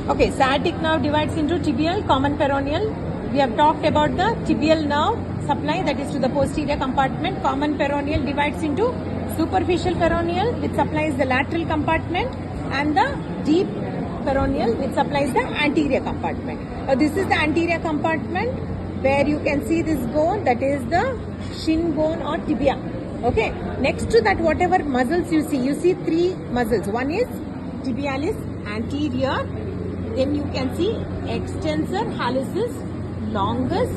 Okay, sciatic nerve divides into tibial, common peroneal. We have talked about the tibial nerve supply, that is to the posterior compartment. Common peroneal divides into superficial peroneal, which supplies the lateral compartment, and the deep peroneal, which supplies the anterior compartment. This is the anterior compartment where you can see this bone, that is the shin bone or tibia. Okay, next to that, whatever muscles you see three muscles. One is tibialis anterior, then you can see extensor hallucis longus,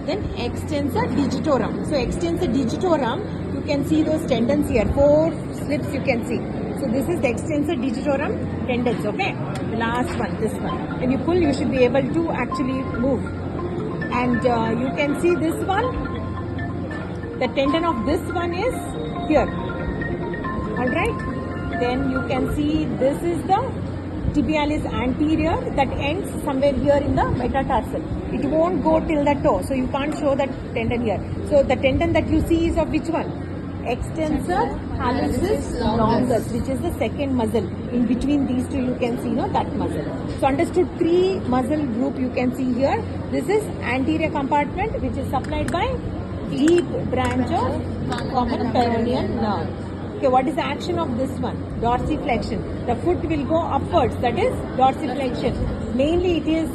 then extensor digitorum. So extensor digitorum, you can see those tendons here, 4 slips you can see. So this is the extensor digitorum tendons, okay? The last one, this one. When you pull, you should be able to actually move. And you can see this one. The tendon of this one is here. Alright? Then you can see this is the tibialis anterior that ends somewhere here in the metatarsal. It won't go till the toe, so you can't show that tendon here. So the tendon that you see is of which one? Extensor hallucis longus, which is the second muscle. In between these two you can see that muscle. So understood, 3 muscle group you can see here. This is anterior compartment, which is supplied by deep branch of common peroneal nerve. Okay, what is the action of this one? Dorsiflexion. The foot will go upwards, that is dorsiflexion. Mainly it is,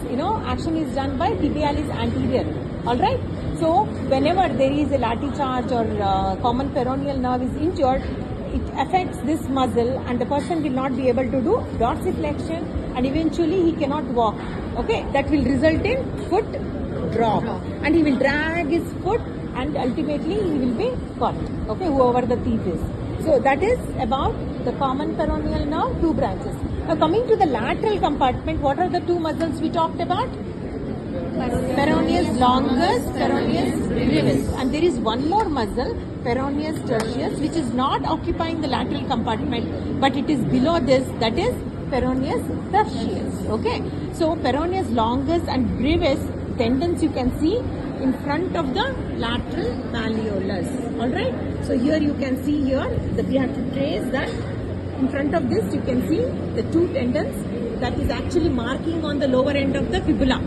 action is done by tibialis anterior. Alright? So, whenever there is a lateral charge or common peroneal nerve is injured, it affects this muscle and the person will not be able to do dorsiflexion and eventually he cannot walk. Okay? That will result in foot drop. And he will drag his foot and ultimately he will be caught. Okay? Whoever the thief is. So that is about the common peroneal nerve, 2 branches. Now coming to the lateral compartment, what are the 2 muscles we talked about? Peroneus longus, peroneus brevis. And there is one more muscle, peroneus tertius, which is not occupying the lateral compartment, but it is below this, that is peroneus tertius. Okay. So peroneus longus and brevis tendons you can see in front of the lateral malleolus. Alright. So here you can see here that we have to trace that. In front of this you can see the 2 tendons that is actually marking on the lower end of the fibula.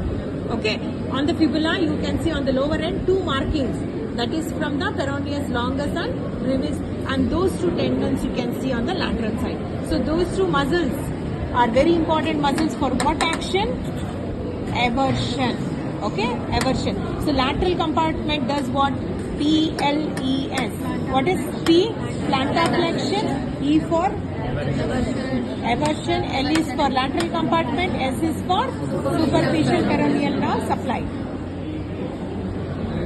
Okay, on the fibula you can see on the lower end 2 markings, that is from the peroneus longus and brevis, and those 2 tendons you can see on the lateral side. So those 2 muscles are very important muscles for what action? Eversion. Okay, eversion. So lateral compartment does what? PLES. What is P? Plantar flexion. E for eversion. L is for lateral compartment. S is for superficial peroneal nerve supply.